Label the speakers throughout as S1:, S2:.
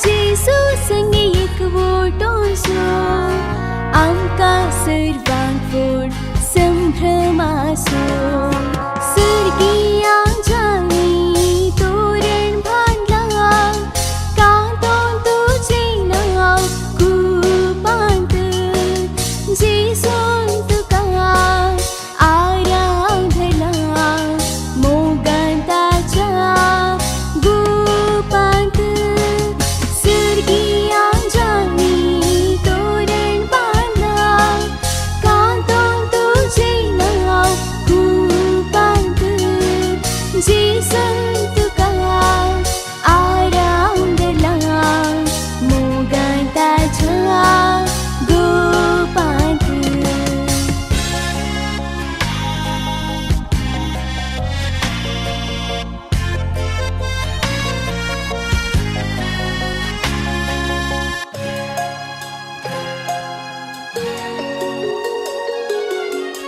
S1: जेसू संगे एकवटोंसो आमकां सर्वांक व्हड संभ्रम आसो सर्गियांच्यानी तोरण बांदलां कांतोन तुजें नांव कुपांत जेसून तुका आराधला मोगान ताच्या गुपांत सर्गियांच्यानी तोरण बांदलां कांतोन तुजें नांव कुपांत जेसून तुका आराधला मोगान ताच्या गुपांत.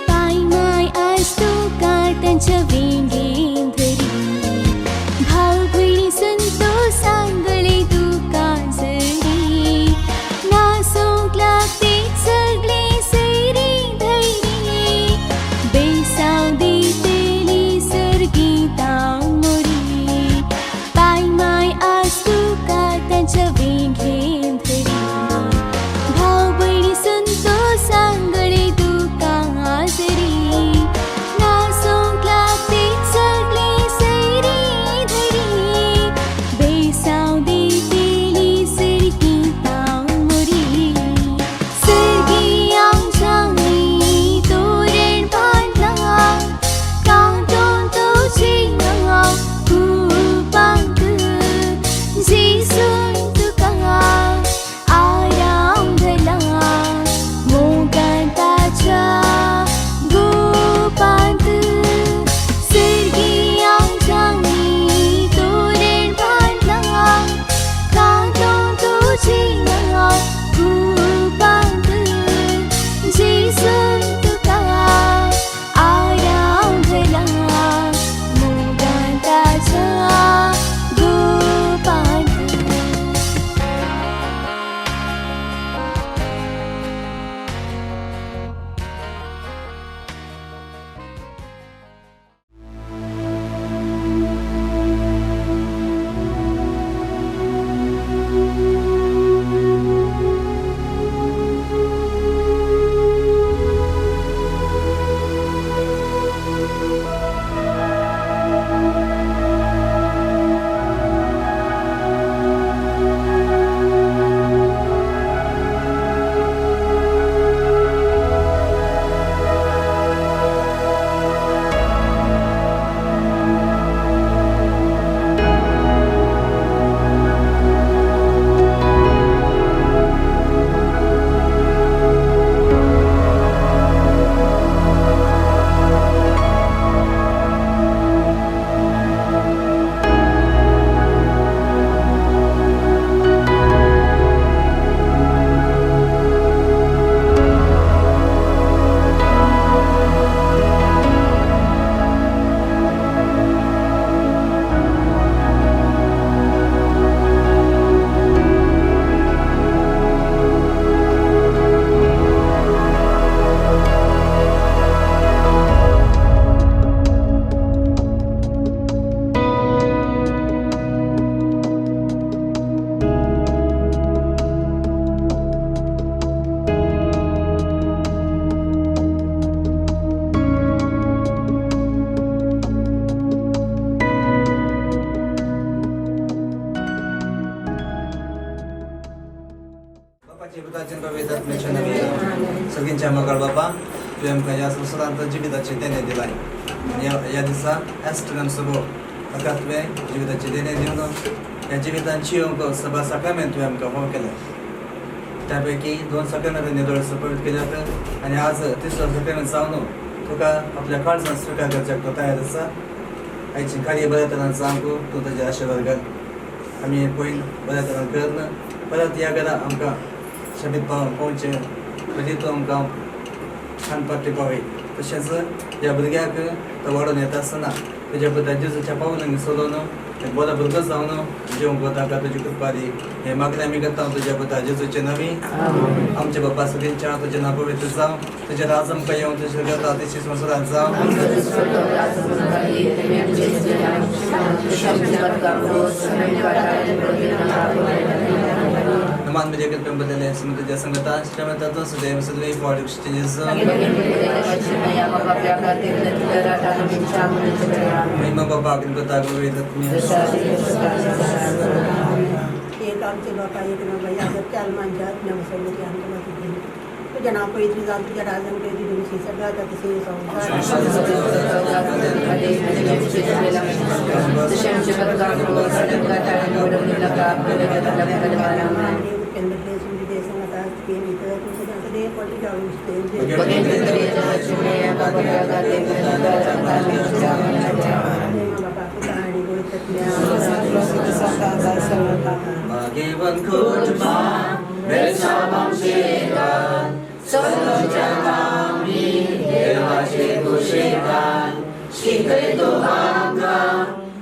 S1: पाय माय आज तुका तांच्या वेंगेन धरी भाव भयणी संतोषान गळे तुका जरी नासूंक लागते सगळे सैरी धैरी बेसांव दितेली सर्गितां मोरी पाय माय आज तुका तांच्या वेंगेन धरी भाव भयणी संतोषान गळे तुका जरी नासूंक लागते सगळे सैरी धरी बेसांव दितेली सर्गितां मोरी सर्गियांच्यानी तोरण बांदलां कांतोन तुजें नांव कुपांत जेसून तुका आराधला मोगान ताच्या गुपांत सर्गियांच्यानी तोरण बांदलां कांतोन तुजें नांव कुपांत जेसून तुका आराधला मोगान ताच्या गुपांत.
S2: सगळ्यांच्या मगळ बापा तुवें आमकां ह्या संवसारांत जिविताचें देणें दिलाय ह्या दिसा ॲस्ट्रन सगळो ताका तुवें जिविताचें देणें दिवन ह्या जिवितान जियोंक सभा साक्रामेंत तुवें आमकां हो केला त्या पैकी 2 साक्रामेंट निदळ सपळीत केल्यात आनी आज 3रो साक्रामेंट जावन तुका आपल्या काळजान स्विकार करच्याक तो तयार आसा आयची कार्य बऱ्या तरेन जावंक तूं ताजे आशिर्वाद घाल आमी पयलीं बऱ्या तरेन करन परत ह्या घरा आमकां शबीत पावचें म्हणजे तूं आमकां शांतपट्टी पावय तशेंच ह्या भुरग्याक तो वाडोवन येता आसतना तुझ्या पुता जेजूच्या पावलांनी सोलोनो बोला भुरगं जावन जेव बोता का तुझी कृपा दी हे मागणी आम्ही करता तुझ्या पुता जेजूचे नवी आमच्या बाप्पा सगळ्यांच्या तुझे नाव पवित्र जाव तुझे राज आमकां येवन तुझे करता अतिशय संवसारात जाव मान म्हणजे करते बदलले समुद्राच्या संगता श्रमतातून सदैव सदैव फॉर एक्सचेंजेस महिमा बाबा अग्नि बता गवे लक्ष्मी
S3: एक आमचे बापा एक ना भैया जब चाल मान जात ना मसले की हम तुला किती तुझ्या नाव पवित्र जात तुझ्या राजन काही दिवशी से सगळा आता तिथे
S2: Given kurma, bersama syiran, seluruh kami dewa syukurkan, syukur itu bangga,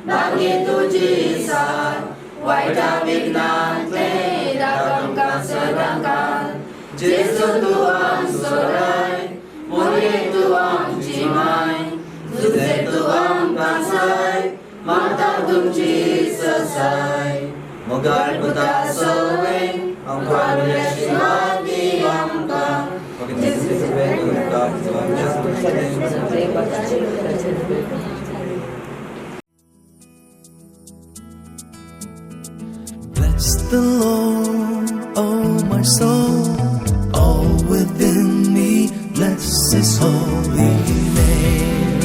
S2: bagi tujuan, vitamin nanti dalam kesedangkan, Yesus Tuhan sorai, mulia Tuhan cimai, Tuhan Tuhan pansai, mata tunci selesai. Moga puta soweng, angkat bersyukur angkat.
S4: Bless the Lord, oh my soul, all within me, bless His holy name.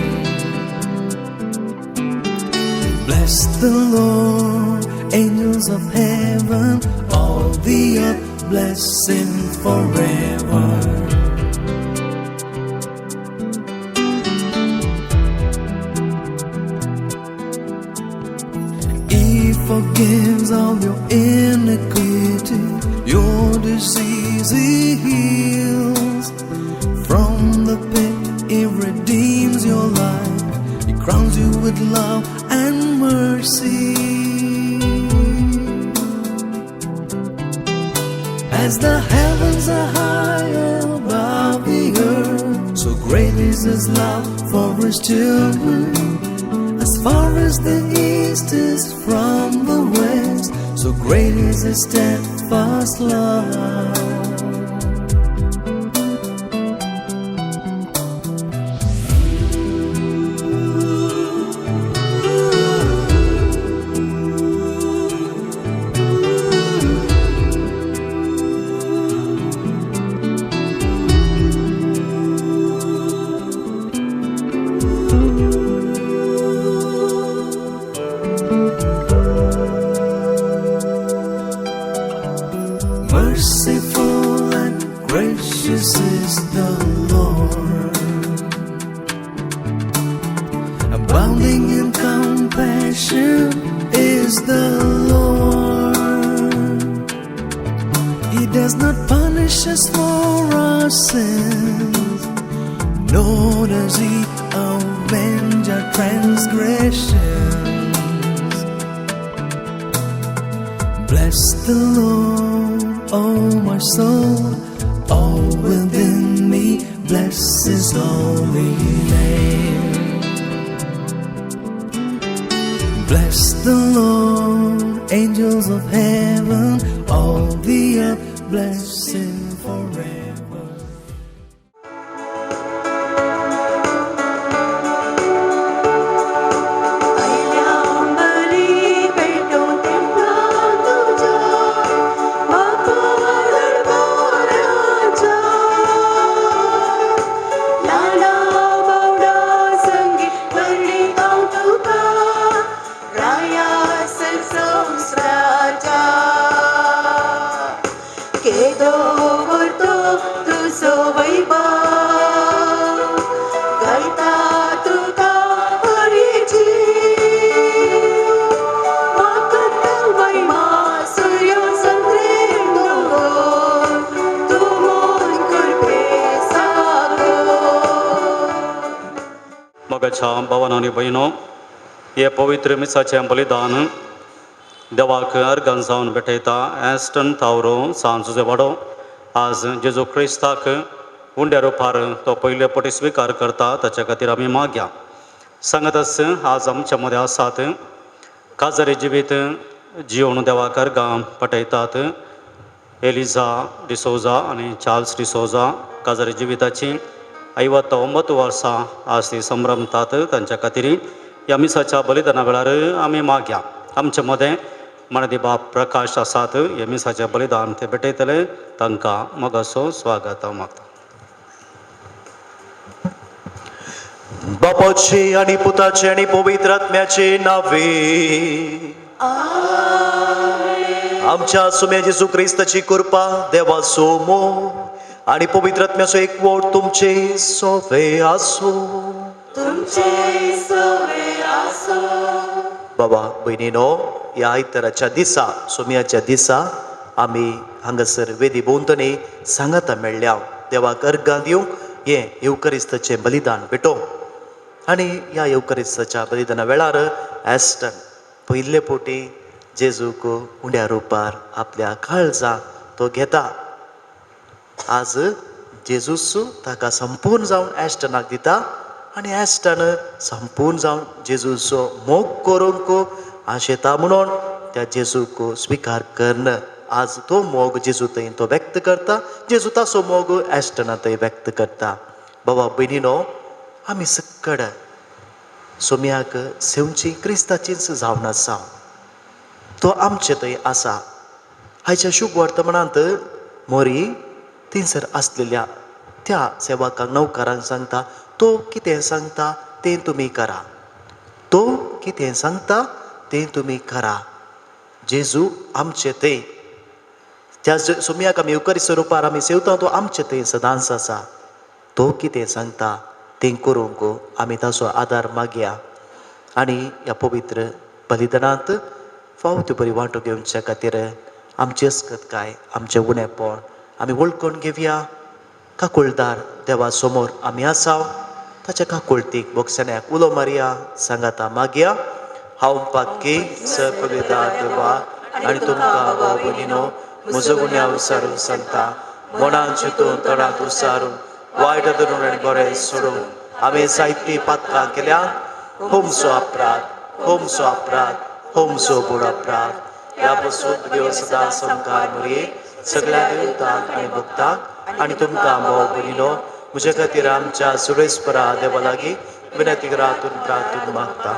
S4: Bless the Lord, angels of heaven, all the earth, bless Him forever. He forgives all your iniquity, your disease He heals. From the pit He redeems your life, He crowns you with love and mercy. As the heavens are high above the earth, so great is His love for His children. As far as the east is from the west, so great is His steadfast love. Merciful and gracious is the Lord, abounding in compassion is the Lord. He does not punish us for our sins, nor does He avenge our transgressions. Bless the Lord, oh my soul, all within me, bless His holy name. Bless the Lord, angels of heaven, all the earth, bless Him forever.
S5: Moga cham bawa nani bayino हे पवित्र मिसाचें बलिदान देवाक organ जावन भेटयता Aston तावरो सांजूचे वाडो आज जेजू क्रिस्ताक उंड्या रुपार तो पयले पटी स्विकार करता ताच्या खातीर आमी मागया. सांगतच आज आमच्या मदें आसात काजारी जिवीत जिवन देवाक अर्गां पटयतात एलिझा डिसोजा आनी चार्ल्स डिसोजा काजारी जिविताची 59 वर्सां आज ती संभ्रमतात. तांच्या खातीर ह्या मिसाच्या बलिदाना वेळार आमी मागया. आमच्या मदें मणदी बाब प्रकाश आसात हे मिसाचें बलिदान ते भेटयतले तांकां मोगाचो स्वागत हांव मागता.
S6: बापाचे आणि पुताचे आणि पवित्र आत्म्याचे नावे आमच्या सुम्या जेजू क्रिस्ताची कृपा देवाचो मोग आणि पवित्र आत्म्याचो एकवट तुमचे सोवे आसो. बाबा भयणीनो, ह्या आयताराच्या दिसा सुम्याच्या दिसा आमी हांगासर वेदी भोंवतणी सांगाता मेळ्ळ्या देवाक अर्गां दिवंक हें येवकरिस्ताचें बलिदान भेटोवंक. आनी ह्या येवकरिस्ताच्या बलिदाना वेळार एस्टन पयले पोटी जेजूक उंड्या रुपार आपल्या काळजां तो घेता. आज जेजूस ताका संपूर्ण जावन एस्टनाक दिता आनी एस्टन संपूर्ण जावन जेजूचो मोग करूंक आशेता म्हणून त्या जेजूक स्विकार करन आज तो मोग जेजू थंय तो व्यक्त करता. जेजू ताचो मोग एस्टना थंय व्यक्त करता. बाबा भयणीनो, आमी सक्कड सोम्याक सेवची क्रिस्ताचीच जावन आसा. तो आमचे थंय आसा. आयच्या शुभ वर्तमानांत मोरी थंयसर आसलेल्या त्या सेवकांक नौकरांक सांगता तो कितें सांगता तें तुमी करा. तो कितें सांगता तें तुमी करा. जेजू आमचे थंय त्या सोम्याक आमी येवकरिस्त रुपार आमी सेवता तो आमचे थंय सदांच आसा. तो कितें सांगता तें करूंक आमी ताचो आदार मागया. आनी ह्या पवित्र बलिदानांत फावती बरी वांटो घेवच्या खातीर आमची अस्कतकाय आमचें उणेपण आमी वळखून घेवया. काकुळदार देवा समोर आमी आसा. ताच्या काकुळतीक बोगसण्याक उलो मारया. सांगाता मागया. हांव पाक्की पवित्रदार देवा आनी तुमकां भाव भयणीनो म्हजो गुन्यांव विचारून सांगता. मनान चिंतून तोंडांत विचारून वायट धरून आनी बरें सोडून हांवें जायतीं पातकां केल्यात. होमचो अपराध होमचो बूड अपराध. ह्या पासून देव सदां संकार मरये सगळ्या देवतांक आनी भक्तांक आनी तुमकां भाव भयणीनो म्हजे खातीर आमच्या सुरेस्परा देवा लागीं विनंती रातून प्रार्थून मागता.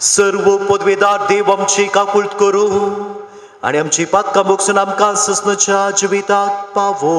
S6: सर्व पदवेदार देव आमची काकुळट करूं आनी आमची पातकां मोगसून आमकां ससनच्या जिविताक पावो.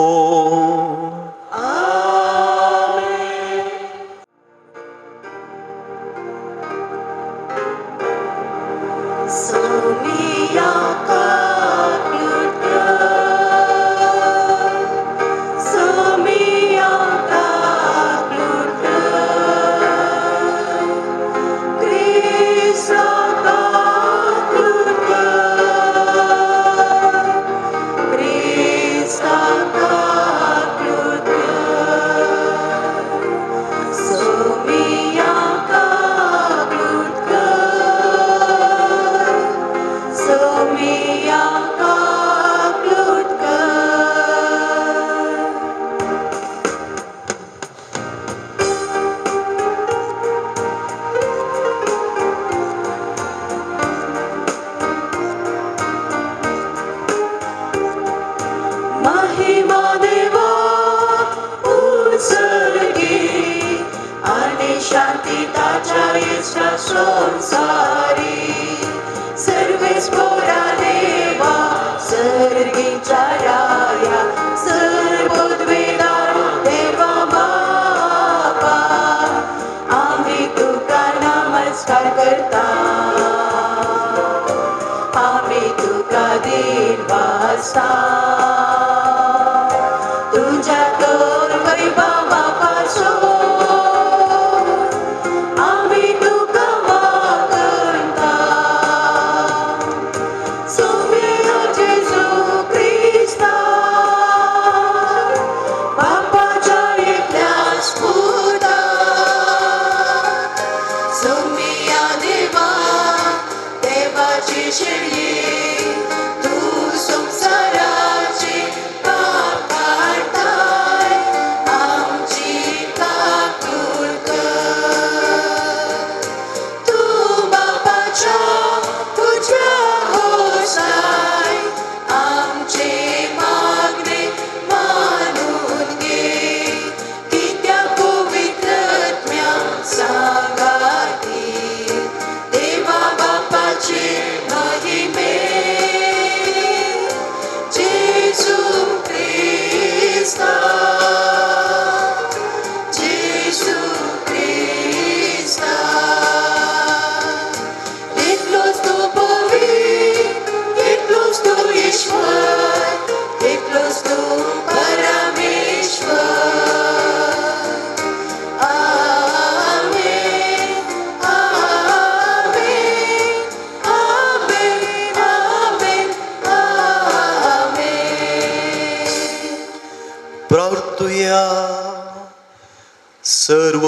S1: Sumia Deva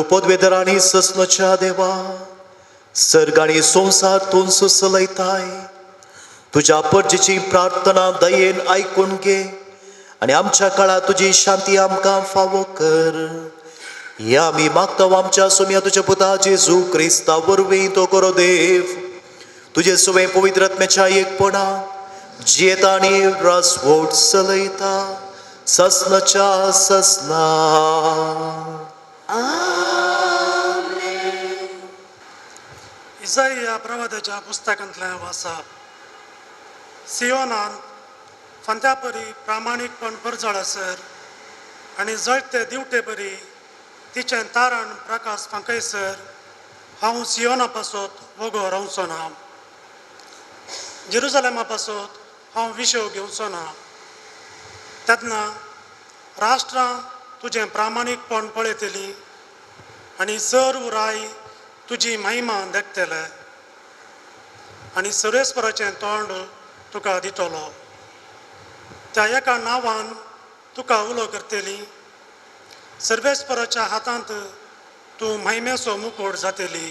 S6: सर्व पदवेदरांनी ससनोच्या देवा सर्ग आणि संसार तोन सुसलयताय तुझ्या पर्जेची प्रार्थना दयेन ऐकून घे आणि आमच्या काळात तुझी शांती आमकां फावो कर. या आमी मागता आमच्या सोम्या तुझ्या पुता जेजू क्रिस्ता वरवीं तो करो देव तुझे सुवे पवित्र आत्म्याच्या एकपणा जियेता आनी रासवट चलयता ससनाच्या ससना.
S7: इसाया प्रवादाच्या पुस्तकांतल्यान वाचप. सियोनान फांत्या परी प्रामाणीकपण परजळ आसर आनी जळते दिवटे परी तिचें तारण प्रकाश फांकयसर हांव सियोना पासत वगो रावचो ना. जेरुसलेमा पासत हांव विशव घेवचो ना. तेन्ना राष्ट्रां तुजें प्रामाणीकपण पळयतलीं आनी सर्व राय तुजी महिमा देखतले आनी सर्वेस्पराचें तोंड तुका दितलो. त्या एका नांवान तुका उलो करतली. सर्वेस्पराच्या हातांत तूं महिमेचो मुकुट जातली.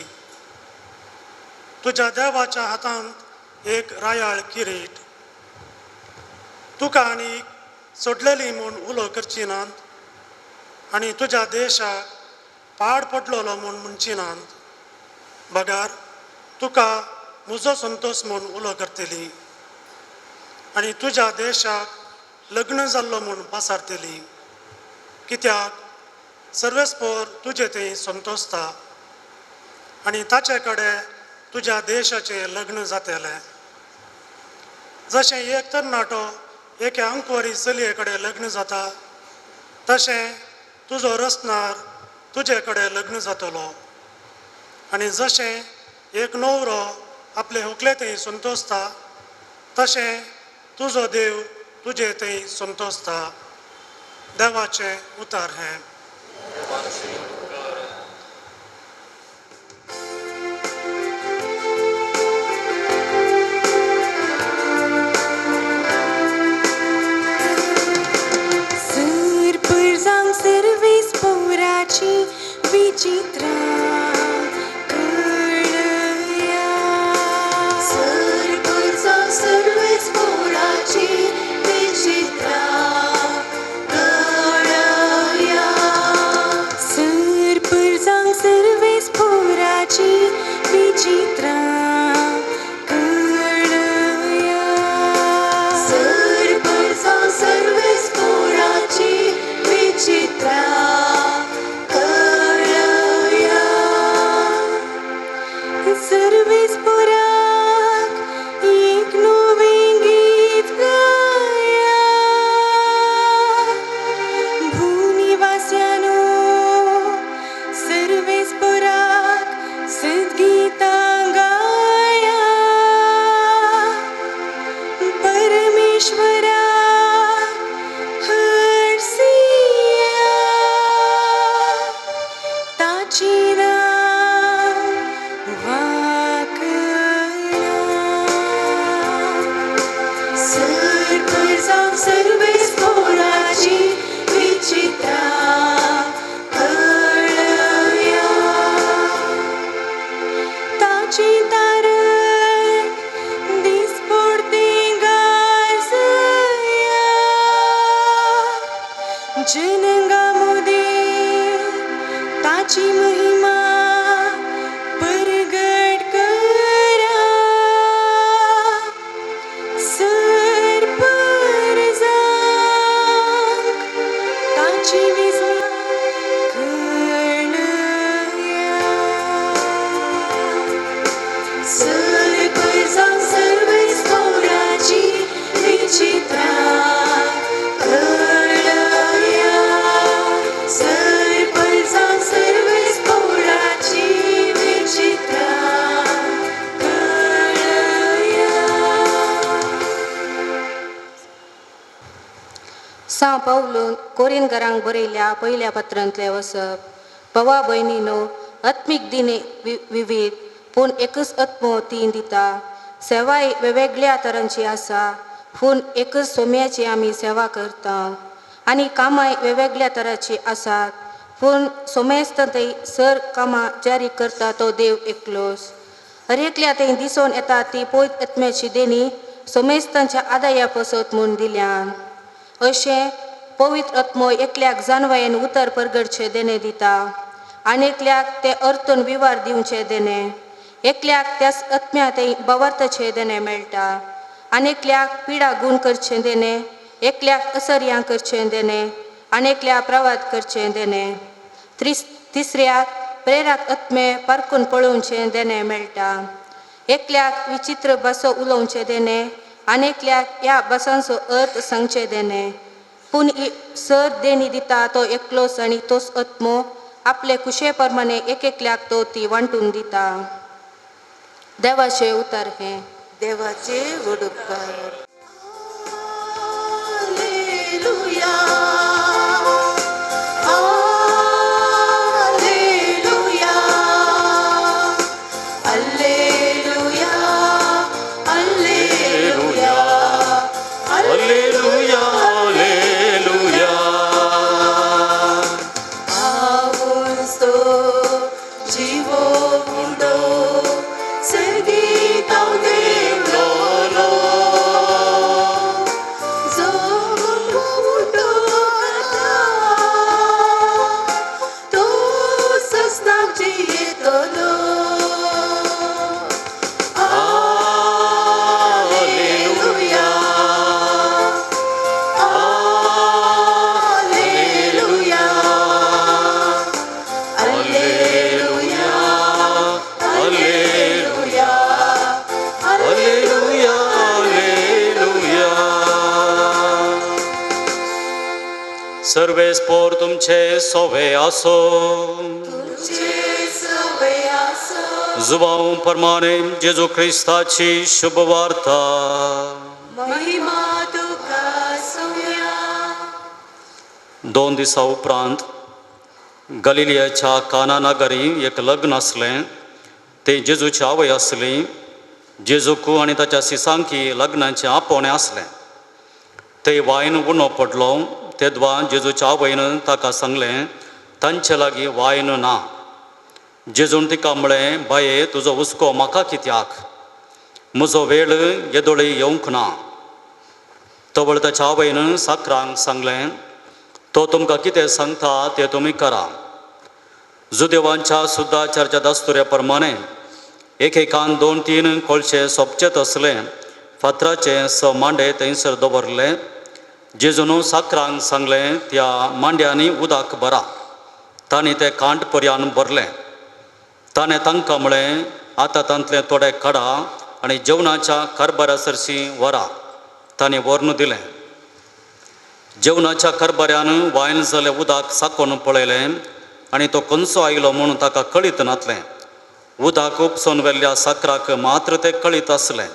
S7: तुज्या देवाच्या हातांत एक रायाळ किरीट. तुका आनी सोडलेली म्हूण उलो करची नात आनी तुज्या देशाक पाड पडलोलो म्हूण म्हणची नात. बगार तुका म्हजो संतोश म्हूण उलो करतली आनी तुज्या देशाक लग्न जाल्लो म्हूण पासारतली. कित्याक सर्वेस्पर तुजे थंय संतोसता आनी ताचे कडेन तुज्या देशाचें लग्न जातलें. जशें एक तरणाटो एके अंकवरी चलये कडेन लग्न जाता तशें तुजो रसनार तुजे कडेन लग्न जातलो. आनी जशें एक न्हवरो आपले व्हंकले थंय संतोसता तशें तुजो देव तुजे थंय संतोसता. देवाचें उतार हें.
S1: सर परजांग सर्वेस पौराची विचित्रा कळया. सर परजांग सर्वेस पौराची विचित्रा कळया. सर परजांग सर्वेस पौराची विचित्रा कळया. सर परजांग सर्वेस पौराची विचित्रा कळया. सर्वेस पौराक एक नवें गीत गाया. भूनिवास्यानो सर्वेस पौराक सद्गीतां गाया. परमेश्वराक हर्षिया. ताची नांव वाकला. सर परजांग सर्वेस पौराची विचित्रा कळया. ताची तारण दिसपडते गाजया. जनगांमोदे ताची महिमा परगट करा. सर परजांग ताची विजया कळया. सर परजांग सर्वेस पौराची विचित्रा कळया. सर परजांग सर्वेस पौराची विचित्रा कळया.
S8: सा पावलो कोरिंदकारांक बरयल्या पयल्या पत्रांतले वसप. भवा भयणीनो, आत्मीक दिने विविध पूण एकच आत्मो तीन दिता. सेवाय वेगवेगळ्या तरांची आसा पूण एकच सोम्याची आमी सेवा करता. आनी कामाय वेगवेगळ्या तरांची आसात पूण सोमेस्त थंय सर कामां जारी करता तो देव एकलोच. हर एकल्या थंय दिसून येता ती पयत आत्म्याची देणी सोमेस्तांच्या आदाया पसत म्हूण दिल्यान. अशें पवित्र आत्मो एकल्याक जानवायेन उतर परगडचे देणे दिता, आनीकल्याक ते अर्थून विवार दिवचे देणे, एकल्याक त्या आत्म्या थंय बवार्थचे देणे मेळटा, आनीकल्याक पिडा गूण करचे देणे, एकल्याक असर्यां करचे देणे, आनीकल्याक प्रवाद करचे देणे, तिसऱ्याक प्रेरक आत्मे पारखून पळोवचे देणे मेळटा, एकल्याक विचित्र भासो उलोवचे देणे, आनीकल्याक ह्या भासांचो अर्थ सांगचे देणे. पूण सर देणी दिता तो एकलोच आनी तोच आत्मो आपले कुशे प्रमाणे एकल्याक तो ती वांटून दिता. देवाचे उतर हे.
S1: देवाचे वडुपकार.
S5: सर्वेस पोर तुमचे सोवे आसो. जुबाव प्रमाणे जेजू ख्रिस्ताची शुभ वार्ता.
S1: महिमा तुका सौम्या.
S5: 2 दिसा उपरांत गलिलियाच्या काना नगरी एक लग्न असलें. ते जेजूची आवय आसली. जेजूकू आनी ताच्या सिसांकी लग्नाचें आपोवणें आसलें. ते वायन उणो पडलो. तेदवा जेजूच्या आवयन ताका सांगलें तांचे लागीं वायन ना. जेजून तिका म्हळें, बाये तुजो हुस्को म्हाका कित्याक? म्हजो वेळ येदोळी येवंक ना. तवळ ताच्या आवयन साकरांक सांगलें, तो तुमकां कितें सांगता तें तुमी करा. जुदेवांच्या सुद्दाचारच्या दस्तुऱ्या प्रमाणे एकेकान 2-3 कोळशे सोबचेत असले फातराचे 6 मांडे थंयसर दवरले. जेजून साकरांक सांगलें त्या मांड्यांनी उदक भरा. तांणी ते कांट पर्यान भरलें. ताणें तांकां म्हळें, आतां तांतले थोडे काडा आनी जेवणाच्या कारबारा सरशी व्हरा. तांणी व्हरून दिलें. जेवणाच्या कारबाऱ्यान वायन जालें उदक साकोन पळयलें आनी तो खंयचो आयलो म्हूण ताका कळीत नासलें. उदक उपसून व्हेल्ल्या साकराक मात्र तें कळीत आसलें.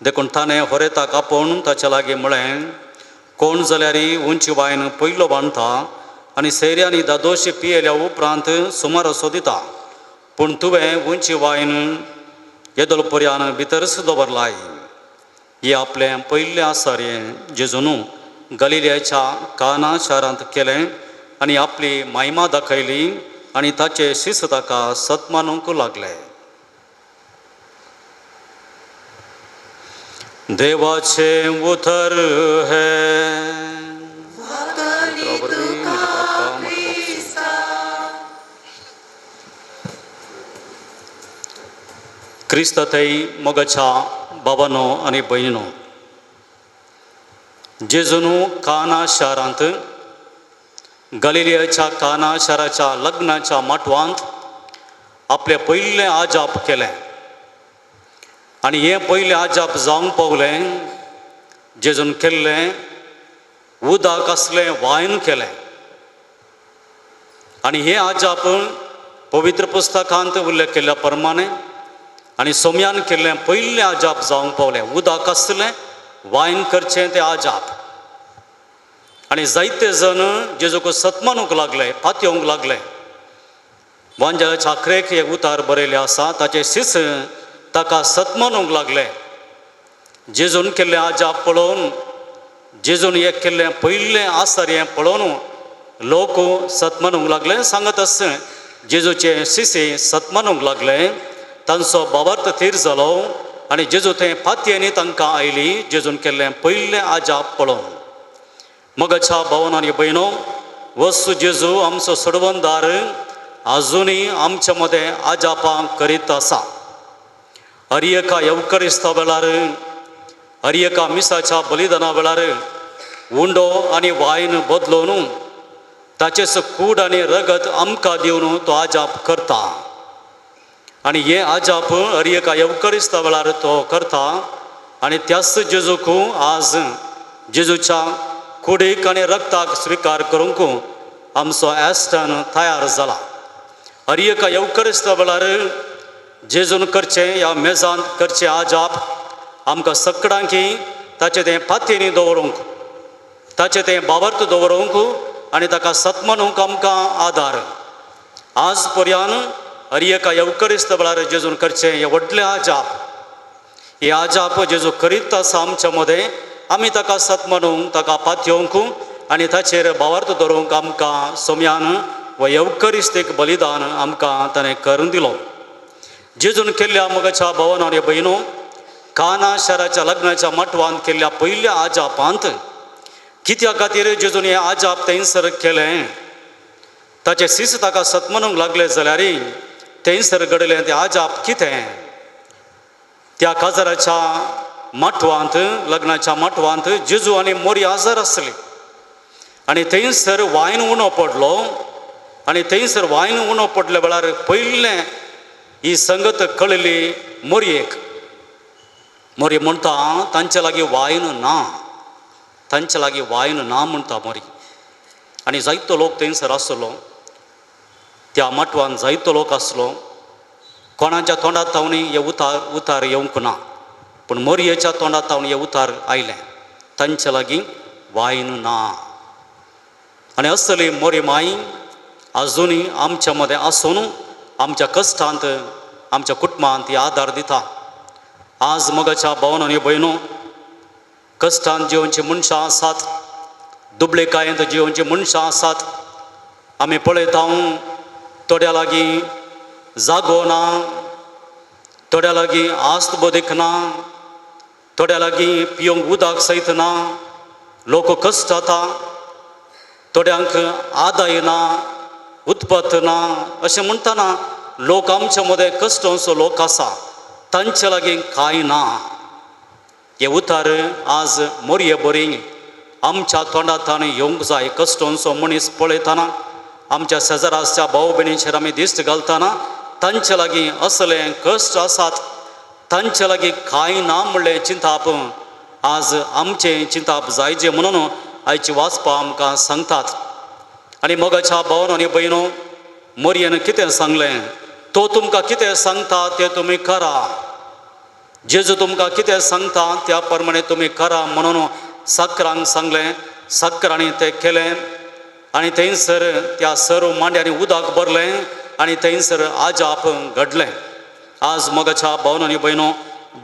S5: देखून ताणें होरेताक आपोवन ताच्या लागीं म्हळें, कोण जाल्यार उंची वायन पयलो बांदता आनी सैऱ्यांनी दादोशी पियेल्या उपरांत सुमार असो दिता. पूण तुवें उंची वायन येदोळ पर्यान भितरच दवरलाय. हें आपलें पयलें आसारें जेजून गलिलियाच्या काना शारांत केलें आनी आपली महिमा दाखयली आनी ताचे शिस ताका सत्मानूंक लागले. देवाचे उतर है. क्रिस्तथई मोगाच्या बाबांनो आनी भयणीनो, जेजून काना शारांत गलिलियाच्या काना शाराच्या लग्नाच्या माटवांत आपले पयलें आजाप केलें. आनी हें पयलें आजाप जावंक पावलें. जेजून केल्लें उदक असलें वायन केलें. आनी हें आजाप पवित्र पुस्तकांत उल्लेख केल्ल्या प्रमाणे आनी सोम्यान केल्लें पयलें आजाप जावंक पावलें. उदक असलें वायन करचें तें आजाप. आनी जायते जण जेजूक सत्मानूंक लागले, पातयेवंक लागले. वांजेलाच्या आखरेक एक उतार बरयलें आसा, ताचे शिस ताका सत्मानूंक लागले. जेजून केल्लें आजाप पळोवन, जेजून एक केल्लें पयलें आसार हें पळोवन लोक सत म्हणूंक लागले सांगत आस जेजूचे शिसे सत म्हणूंक लागले तांचो बाबर्थ थीर जालो आनी जेजू थंय पातयेंनी तांकां आयली जेजून केल्लें पयलें आजाप पळोवन मोगाच्या भावन आनी भयणो वस्तू जेजू आमचो सोडवणदार आजुनूय आमच्या मदें आजापां करीत आसा हरियेका येवकरिस्ता वेळार हरियेका मिसाच्या बलिदाना वेळार उंडो आनी वायन बदलोवन ताचेच कूड आनी रगत आमकां दिवन तो आजाप करता आनी हे आजाप हरियेका येवकरिस्ता वेळार तो करता आनी त्याच जेजूक आज जेजूच्या कुडीक आनी रगताक स्विकार करूंक आमचो एस्टन तयार जाला हरियेका येवकरिस्ता वेळार जेजून करचें ह्या मेजान करचें आजाप आमकां सगळ्यांकी ताचें तें पातयेंनी दवरूंक ताचें तें बाबर्थ दवरूंक आनी ताका सत म्हणूंक आमकां आदार आज पर्यंत हरियेका येवकरिस्ता वेळार जेजून करचें हें व्हडलें आजाप हे आजाप जेजू करीत आसा आमच्या मदें आमी ताका सत म्हणूंक ताका पातयोवंक आनी ताचेर बाबर्थ दवरूंक आमकां सोम्यान व येवकरिस्तेक बलिदान आमकां ताणें करून दिलो जेजून केल्ल्या मोगाच्या भावन आनी भयणो काना शाराच्या लग्नाच्या मटवांत केल्ल्या पयल्या आजापांत कित्या खातीर जेजून हें आजाप थंयसर केलें ताचे सीस ताका सत म्हणूंक लागले जाल्यार थंयसर घडलें तें आजाप कितें त्या काजाराच्या मटवांत लग्नाच्या मटवांत जेजू आनी मोरी आजार आसली आनी थंयसर वायन उणो पडलो आनी थंयसर वायन उणो पडल्या वेळार पयलें ही संगत कळली मोरयेक मोरी म्हणटा तांचे लागीं वायन ना तांचे लागीं वायन ना म्हणटा मोरी आनी जायतो लोक थंयसर आसलो त्या मटवान जायतो लोक आसलो कोणाच्या तोंडात तावणी हे उतार येवंक ना पूण मोरयेच्या तोंडात तावणी हे उतार आयलें तांचे लागीं वायन ना आनी असली मोरी माई आजुनूय आमच्या मदें आसून आमच्या कश्टांत आमच्या कुटुंबांत ती आदार दिता आज मोगाच्या भावन आनी भयणो कश्टांत जिवनची मनशां आसात दुबळेकायेंत जिवनची मनशां आसात आमी पळयता थोड्या लागीं जागो ना थोड्या लागीं आस्त बोदीक ना थोड्या लागीं पियोंक उदक सयत ना लोक कश्ट जाता थोड्यांक आदाय ना उत्पत्त ना अशें म्हणटाना लोक आमच्या मदें कश्ट असो लोक आसा तांचे लागीं कांय ना हे उतार आज मोरये बरी आमच्या तोंडांत येवंक जाय कश्ट असो मनीस पळयतना आमच्या शेजाराच्या भाव भयणींचेर आमी दिश्ट घालतना तांचे लागीं असलें कश्ट आसात तांचे लागीं कांय ना म्हणलें चिंताप आज आमचें चिंताप जायचें म्हणून आयची वाचपां आमकां सांगतात आनी मोगाच्या भावन आनी भयणो मोरयेन कितें सांगलें तो तुमकां कितें सांगता तें तुमी करा जेजू तुमकां कितें सांगता त्या प्रमाणे तुमी करा म्हणून साकरांक सांगलें साकरांनी तें केलें आनी थंयसर त्या सर्व मांड्यांनी उदक भरलें आनी थंयसर आजाप घडलें आज मोगाच्या भावन आनी भयणो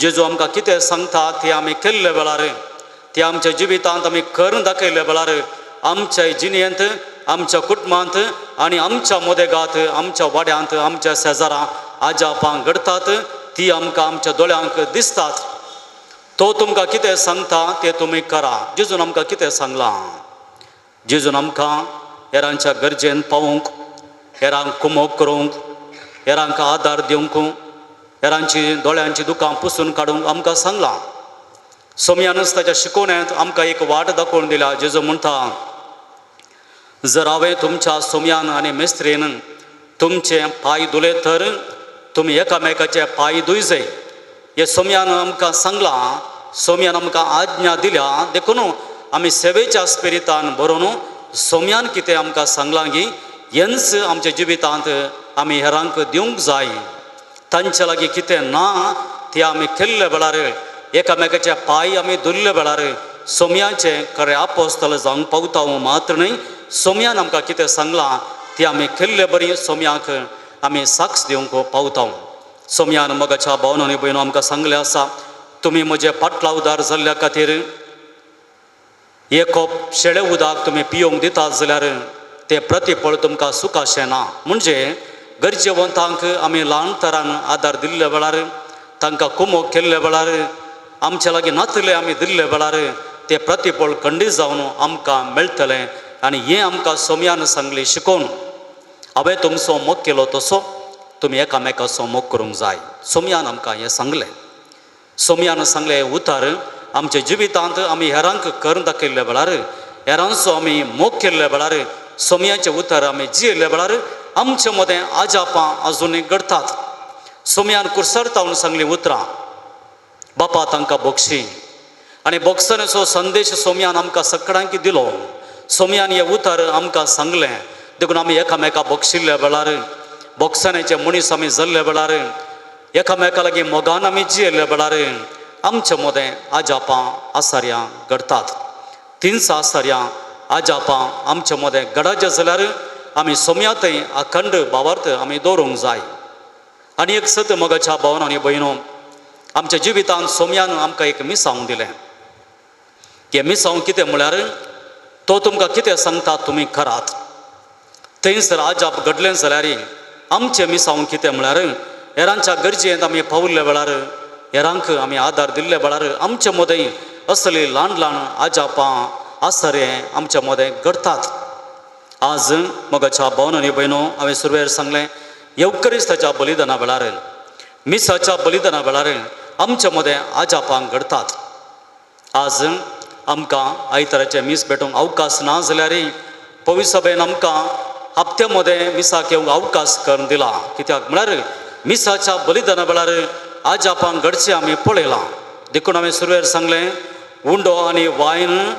S5: जेजू आमकां कितें सांगता तें आमी केल्ले वेळार तें आमच्या जिवितांत आमी करून दाखयल्ल्या वेळार आमच्या जिणेंत आमच्या कुटुंबांत आनी आमच्या मोदेगांत आमच्या वाड्यांत आमच्या शेजारां आजापां घडटात ती आमकां आमच्या दोळ्यांक दिसतात तो तुमकां कितें सांगता तें तुमी करा जेजून आमकां कितें सांगलां जेजून आमकां हेरांच्या गरजेन पावूंक हेरांक कुमोग करूंक हेरांक आदार दिवंक हेरांची दोळ्यांची दुकां पुसून काडूंक आमकां सांगलां सोम्यानूच ताच्या शिकोवण्यांत आमकां एक वाट दाखोवन दिल्या जेजू म्हणटा जर हांवें तुमच्या सोम्यान आनी मेस्त्रेन तुमचे पांय धुले तर तुमी एकामेकाचे पांय धुयजे हे सोम्यान आमकां सांगलां सोम्यान आमकां आज्ञा दिल्या देखून आमी सेवेच्या स्पिरितान बरोवन सोम्यान कितें आमकां सांगलां की हेंच आमच्या जिवितांत आमी हेरांक दिवंक जाय तांचे लागीं कितें ना तें आमी केल्ले वेळार एकामेकाचे पांय आमी धुल्ले वेळार सोम्याचे खरें आपोस्तल जावंक पावता मात्र न्हय सोम्यान आमकां कितें सांगलां तें आमी केल्ले बरी सोम्याक आमी साक्ष दिवंक पावता सोम्यान मोगाच्या भावन आनी भयणो आमकां सांगलें आसा तुमी म्हजे पाटला उदार जाल्ल्या खातीर एक कोप शेळें उदक तुमी पियोंक दितात जाल्यार ते प्रतिफळ तुमकां सुखाशें ना. म्हणजे गरजेवंतांक आमी ल्हान तरान आदार दिल्ले वेळार, तांकां कुमोग केल्ले वेळार, आमचे लागीं नातले आमी दिल्ले वेळार ते प्रतिफळ खंडीत जावन आमकां मेळटलें. आनी हें आमकां सोमयान सांगलें शिकोवन हांवें तुमचो मोग केलो तसो तुमी एकामेकाचो मोग करूंक जाय. सोमयान आमकां हें सांगलें. सोमयान सांगलें हें उतार आमच्या जिवितांत आमी हेरांक करून दाखयल्ल्या वेळार, हेरांचो आमी मोग केल्ल्या वेळार, सोमयाचें उतार आमी जियेल्ल्या वेळार आमचे मदें आजापां आजुनूय घडटात. सोमयान कुर्सारतावन सांगलीं उतरां बापा तांकां बक्षी. आनी बक्षण्याचो संदेश सोमयान आमकां सगळ्यांक दिलो. सोमयान हें उतार आमकां सांगलें देखून आमी एकामेका बक्षिल्ल्या वेळार, बक्षण्याचे मनीस आमी जाल्ल्या वेळार, एकामेका लागीं मोगान आमी जियेल्ल्या वेळार आमचे मदें आजापां आसार्यां घडटात. तिनसां आसार्यां आजापां आमचे मदें घडाचें जाल्यार आमी सोमयातय अखंड भावार्थ आमी दवरूंक जाय. आनी एक सत मोगाच्या भावन आनी भयणो, आमच्या जिवितांत सोमयान आमकां एक मिसांव दिलें. हें मिसांव कितें म्हळ्यार तो तुमकां कितें सांगता तुमी करात. थंयसर आजाप घडलें जाल्यार आमचें मिसांव कितें म्हळ्यार हेरांच्या गरजेंत आमी पावल्ल्या वेळार, हेरांक आमी आदार दिल्ल्या वेळार आमचे मदें असलीं ल्हान ल्हान आजापां आसारें आमच्या मदें घडटात. आज मोगाच्या भावन आनी भयणो, हांवें सुरवेर सांगलें येवकरिस्ताच्या बलिदाना वेळार, मिसाच्या बलिदाना वेळार आमचे मदें आजापां घडटात. आज आमकां आयताराचें मीस भेटूंक अवकाश ना जाल्यार पवित्र सभेन आमकां हप्त्या मदें मिसाक येवंक अवकाश करून दिला. कित्याक म्हळ्यार मिसाच्या बलिदाना वेळार आजापां घडचें आमी पळयलां. देखून हांवें सुरवेर सांगलें उंडो आनी वायन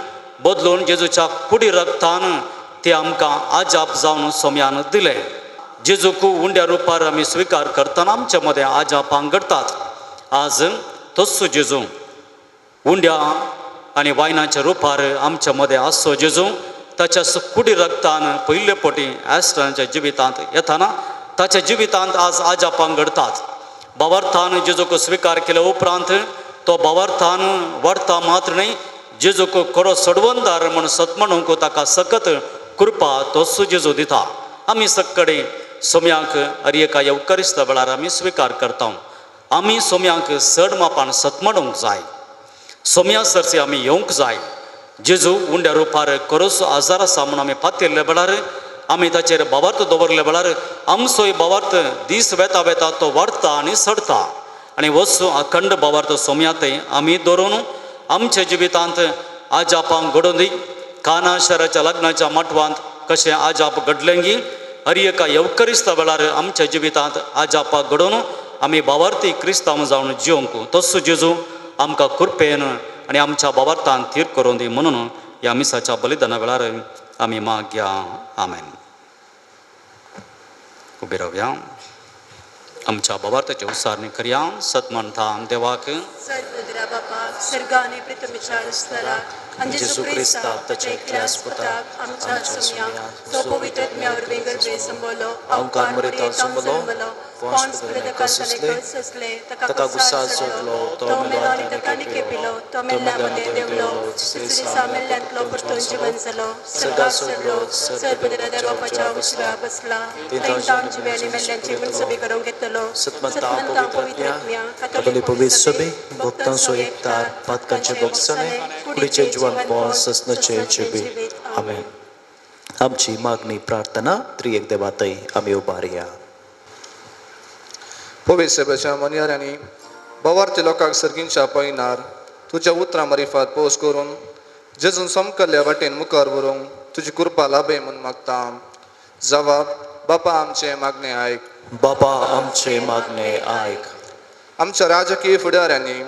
S5: बदलून जेजूच्या कुडी रक्तान ते आमकां आजाप जावन सोम्यान दिलें. जेजूक उंड्या रुपार आमी स्विकार करतना आमचे मदें आजापां घडटात. आज तस्सो जेजू उंड्या आनी वायनाच्या रुपार आमच्या मदें आसो जेजू ताच्या कुडी रक्तान पयले फावटी ॲस्टराच्या जिवितांत येताना ताच्या जिवितांत आज आजापां घडटात. भावार्थान जेजूक स्विकार केल्या उपरांत तो भावार्थान वाडटा मात्र न्हय, जेजूक खरो सोडवणदार म्हूण सतमणूंक ताका सकत कृपा तोच जेजू दिता. आमी सक्कडे सोम्याक अरियेका येवकरिस्त वेळार आमी स्विकार करता. आमी सोम्याक चड मापान सतमणूंक जाय. सोम्या सरसी आमी येवंक जाय. जेजू उंड्या रुपार खरोच आजार आसा म्हूण आमी पातयल्ल्या वेळार, आमी ताचेर भावार्थ दवरल्या वेळार आमचोय भावार्थ दीस वेता वेता तो वाडटा आनी सडटा. आनी वचू अखंड भावार्थ सोम्यातय आमी दवरून आमच्या जिवितांत आजापांक घडोवन दी. काना शहराच्या लग्नाच्या मटवांत कशें आजाप घडलेंगी अरियेका येवकरिस्त वेळार आमच्या जिवितांत आजापाक घडोवन आमी भावार्थी क्रिस्तांव जावन जिवंक तस्सो जेजू आमकां कृपेन आनी आमच्या भावार्थान तीर करून दी म्हणून ह्या मिसाच्या बलिदाना वेळार आमी मागया. आमेन. उबे रावया. आमच्या भावार्थाचे उसारणी करया. सतमंतान देवाक
S1: सर्वोदरा बापाक सर्गाने प्रथमेच्या स्थराक आणि जेजू क्रिस्ताक ताच्या एकल्याच पुताक आमच्या सोम्याक तो पवित्रत्म्यावर वेगळे संबोलो अवकार मरिता संबोलो पॉन्स प्रदकांतले कसले तका गुस्सा सोडलो तो मेलो आनी ताका निकेपिलो तो मेल्ल्यामध्ये देवलो तिसरी मेल्ल्यांतलो परतून जिवन जालो सर्गाक चडलो सर्वोदरा बापाच्या उजव्या बसला थंय आमची वेळी मेल्ल्यांची मनसबी करूंक घेतलो सतमंता पवित्रत्म्या
S6: Catholic Pobissobe, Bogdan Soyektar, Patkanche Bogsane, Kudiche Juan Paul Sasnache Chebe. Amen. आमची मागणी प्रार्थना त्रिएक देवातय आमी उबारया.
S9: पवित्र सभेच्या मनियारांनी भावार्थी लोकांक सर्गींच्या पयनार तुज्या उतरां मारिफात पोस करून जेजून समकल्ल्या वाटेन मुखार व्हरूंक तुजी कृपा लाभय म्हूण मागता. जबाब बापा आमचे मागणे आयक.
S6: बाबा आमचे मागणे आयक.
S9: आमच्या राजकीय फुडाऱ्यांनी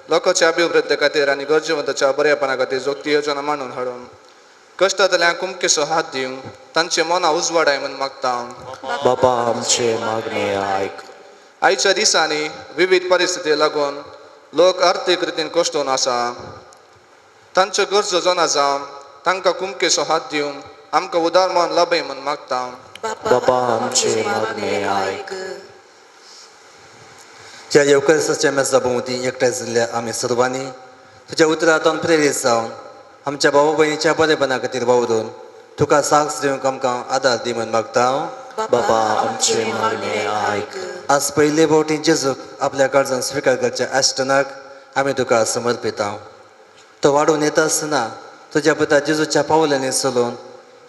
S9: लोकांच्या अभिवृद्धी खातीर आनी गरजेवंताच्या बरेपणा खातीर जोगती योजना मांडून हाडून कश्टांतल्यांक कुमकेचो हात दिवंक तांचे मनां उजवाडाय म्हूण मागता.
S6: बाबा आमचे मागणे आयक.
S9: आयच्या दिसांनी विविध परिस्थिती लागून लोक आर्थीक रितीन कश्टून आसा. तांच्यो गरजो जावं जावन तांकां कुमकेचो हात दिवंक आमकां उदार मन लाभय म्हूण मागता.
S6: बाबा आमचे मागणे आयक.
S2: ज्या येवकरिस्ताच्या मेजा भोंवती एकठांय जाल्ल्या आमी सर्वांनी तुज्या उतरांतून प्रेरीत जावन आमच्या भावा भयणीच्या बरेपणा खातीर वावरून तुका साक्ष दिवंक आमकां आदार दी म्हूण मागता
S6: बाबा आमचे मागणे आयक.
S2: आज पयले फावटी जेजूक आपल्या काळजान स्विकार करच्या एस्टनाक आमी तुका समर्पिता. तो वाडून येता आसतना तुज्या पुता जेजूच्या पावलांनी चलून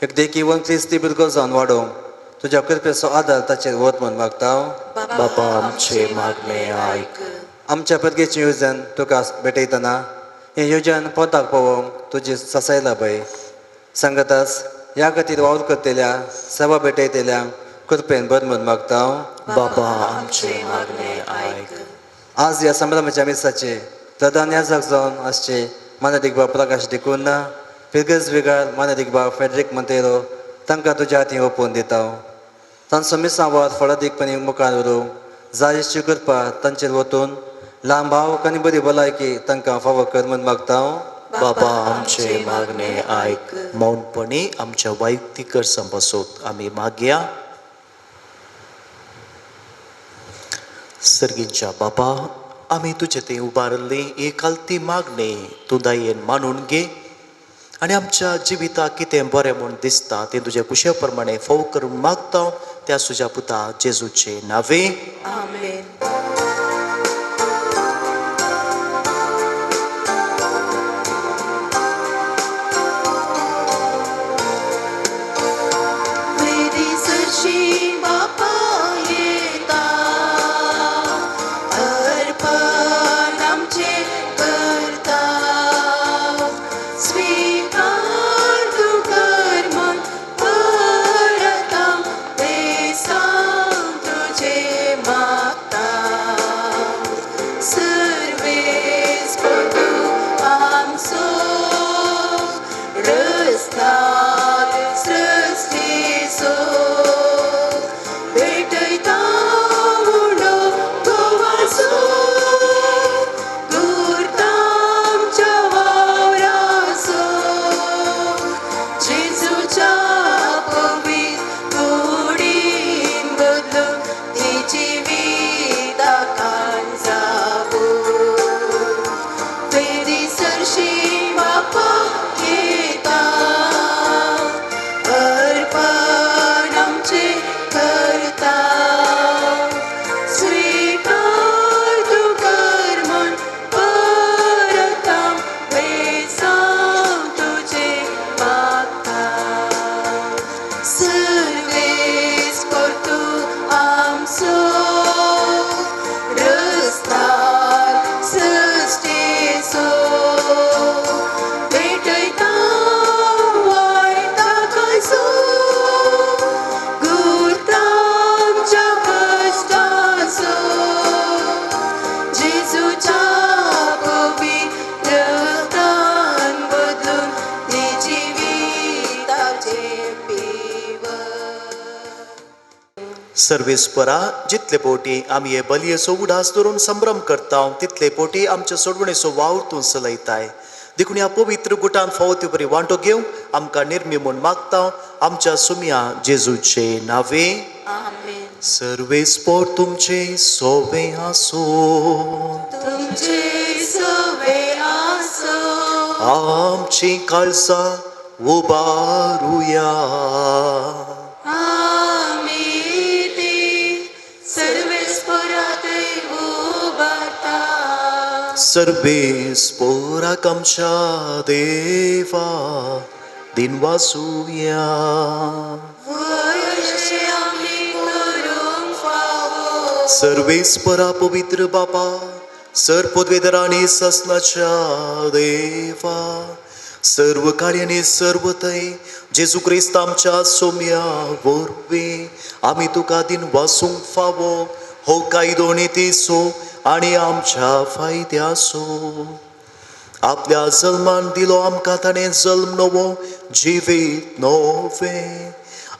S2: एक देखीवन क्रिस्ती भुरगो जावन वाडोवंक तुज्या कृपेचो आदार ताचेर वत म्हूण मागता.
S6: बाबा आमचे मागणे आयक.
S2: आमच्या परगेचें येवजण तुका भेटयतना हें येवजण पोताक पावोवंक तुजी ससाय लाभय. सांगतास ह्या खातीर वावर करतल्या सेवा भेटयतल्यांक कृपेन बर म्हूण मागता.
S6: बाबा आमचे मागणे आयक.
S2: आज ह्या संभ्रमाच्या मिसाचे प्रधान याजक जावन आसचे मानदिकबा प्रकाश देखून फिरगज वेगार मानदिकबा फेडरिक मंतेरो तांकां तुज्या हातीं ओपोवन दिता. तांचो मिसांवार फळादीकपणी मुखार व्हरूंक जायची कृपा तांचेर वतून लांब भावक आनी बरी भलायकी तांकां फावो कर म्हूण मागता.
S6: बाबा आमचे मागणे आयक. मौनपणी आमच्या वैयक्तीक गरजां बसोत आमी मागया. सर्गींच्या बाबा, आमी तुजे थंय उबारल्ली एक आलती मागणी तूं दयेन मानून घे आनी आमच्या जिविताक कितें बरें म्हूण दिसता तें तुज्या कुशे प्रमाणे फोव करून मागता त्या तुज्या पुता जेजूचे नांवे.
S1: आमेन.
S6: सर्वेस्परा, जितले पोटी आमी हे बलयेचो उडास धरून संभ्रम करता तितले पोटी आमच्या सोडवणेचो वावर तूं चलयताय. देखून ह्या पवित्र गुटान फावो बरी वांटो घेवंक आमकां निर्मी म्हूण मागता आमच्या सुम्या जेजूचे नांवे.
S1: आमेन.
S6: सर्वेस्पर तुमचे सोवे आसो.
S1: तुमचे सोवे आसो.
S6: आमची काळजां उबारुया. सर्वेस्पराक आमच्या देवा दिन वासुया. सर्वेस्परा पवित्र बापा, सर पदवेदरांनी ससनाच्या देवा, सर्व कार्याने सर्व थंय जेजू क्रिस्त आमच्या सोम्या वरवीं आमी तुका दिन वासूंक फावो हो कायदो नितीसो आनी आमच्या फायद्याचो. आपल्या जल्मान दिलो आमकां ताणें जल्म नवो जिवीत नवें.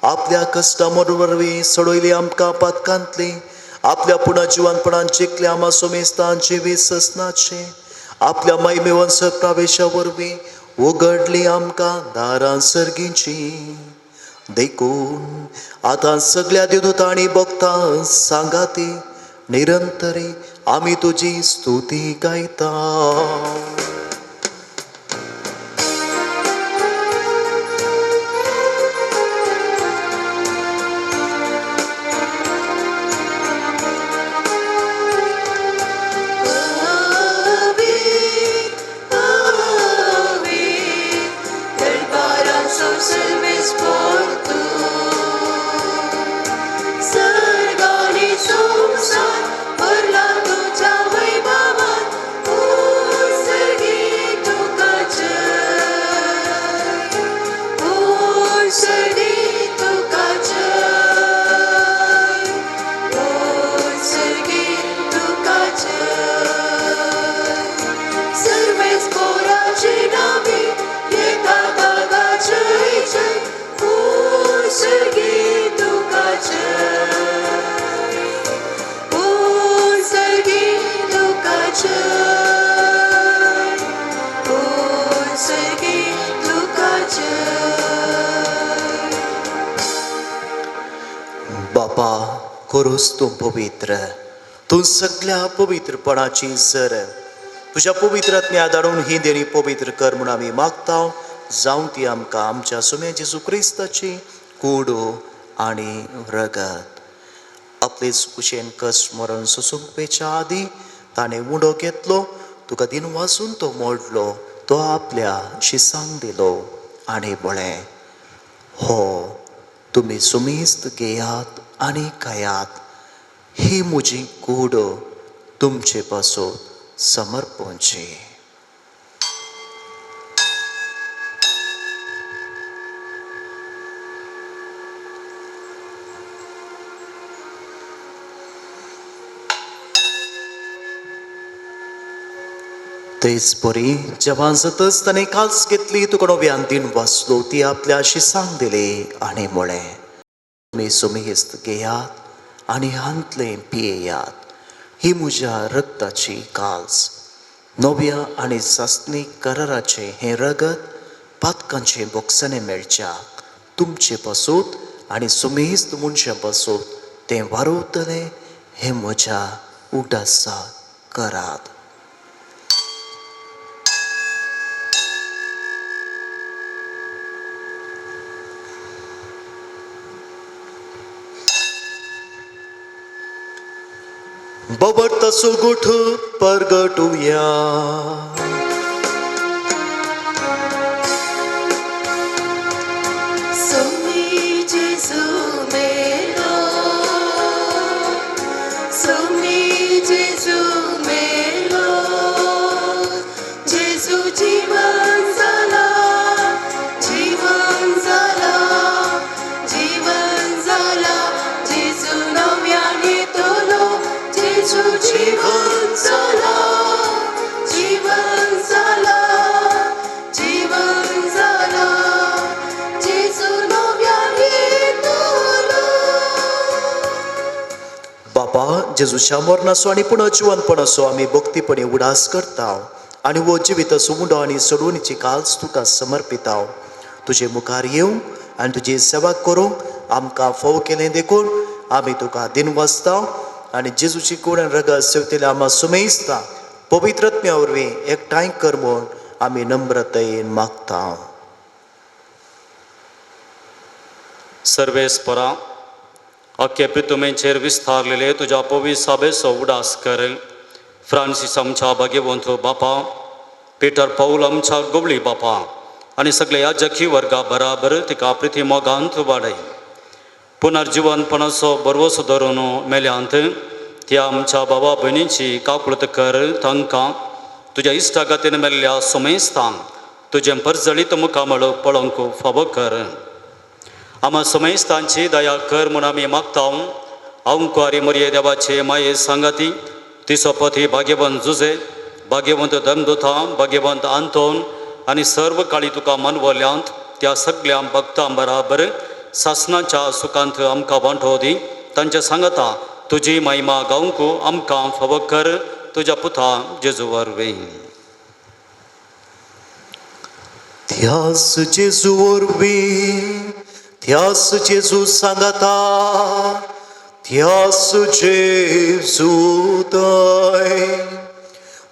S6: आपल्या कश्टा वरवीं सोडयली आमकां पातकांतली. आपल्या पुनर्जिवनपणान जिखले आमा सोमेस्तान जिवीत ससनाचे. आपल्या महिमे वंश प्रवेशा वरवीं उगडली आमकां दारां सर्गींची. देखून आतां सगळ्या देवदूतां आनी भक्तां सांगाती निरंतरी आमी तुजी स्तुती गायता. खरोच तूं पवित्र, तूं सगळ्या पवित्रपणाची सर. तुझ्या पवित्रात्म्या धाडून ही देणी पवित्र कर म्हूण आमी मागता. जावं ती आमकां आमच्या सुम्या जेजू क्रिस्ताची कुडो आनी रगत. आपले कुशेन कश्ट मरण सोसूंक पेच्या आदी ताणें उंडो घेतलो, तुका दिन वाचून तो मोडलो, तो आपल्या शिसांक दिलो आनी म्हळें, हो तुमी सुमेस्त घेयात आनी खायात, ही म्हजी कुडो तुमचे पासून समर्पणची. तेच बरी जेव्हा जातच ताणें काल्स घेतली, तुका नव्यान दिन वाचलो, ती आपल्या शिसांक दिली आनी म्हळें, तुमी सुमेस्त घेयात आनी हांतले पियेयात, ही म्हज्या रक्ताची काल्स, नव्या आनी सासणीक कराराचें हें रगत पातकांचे बोगसणे मेळच्याक तुमचे पासून आनी सुमेस्त मनशां पासून तें वारोवतलें, हें म्हज्या उडासाक करात. बबडताचो गोठ परगटुया.
S1: सोमी जेजू मेरो, सोमी जेजू मेरो, जेजू जीवन जाला, जीवन जाला, जीवन जाला, जेजू नव्यान येतलो, जेजू जीवन जाला, जीवन जाला, जीवन जाला, जेजू नव्यान येतलो.
S6: बाबा जेजूच्या मरणाचो आनी पुनर्जीवनपणाचो आमी भक्तीपणे उडास करता आनी वो जिविताचो उंडो आनी सोडवणीची काल्स तुका समर्पिता. तुजे मुखार येवं आनी तुजी सेवा करूंक आमकां फोव केलें देखून आमी तुका दिन वाचता आनी जेजूची कूड आनी रगत सेवतले आमा सुमेस्ता पवित्रत्म्या वरवीं एकठांय कर म्हूण आमी नम्रतायेन मागता.
S5: सर्वेस्परा अख्खे पृथ्वीचेर विस्तारलेले तुझ्या पवित्र सभेचो उडास कर. फ्रांसीस आमच्या भाग्यवंत बापा, पिटर पौल आमच्या गवळी बापा आनी सगळे याजकी वर्गा बराबर तिका पृथ्वी मोगांत वाडय. पुनर्जीवनपणाचो बरवसो धरून मेल्यांत त्या आमच्या भावा भयणींची काकुळट कर. तांकां तुज्या इश्टागतीन मेल्ल्या सुमेस्तांक तुजें परजळीत मुखामळ पळोवंक फावो कर. आमा सुमेस्तांची दया कर म्हूण आमी मागता. अंकुआरी मरिये देवाचे माये सांगाती, तिचो पती भाग्यवंत जुजे, भाग्यवंत धर्मदूता, भाग्यवंत आंतोन आनी सर्व काळी तुका मानवल्यांत त्या सगळ्या भक्तां बराबर सासणाच्या सुखांत आमकां वांटो दी. तांच्या सांगता तुजी महिमा गावंक आमकां फावो कर. तुज्या पुता जेजू वरवीं.
S6: त्यास जेजू वरवीं, त्यास जेजू सांगता, त्यास जेजू दय,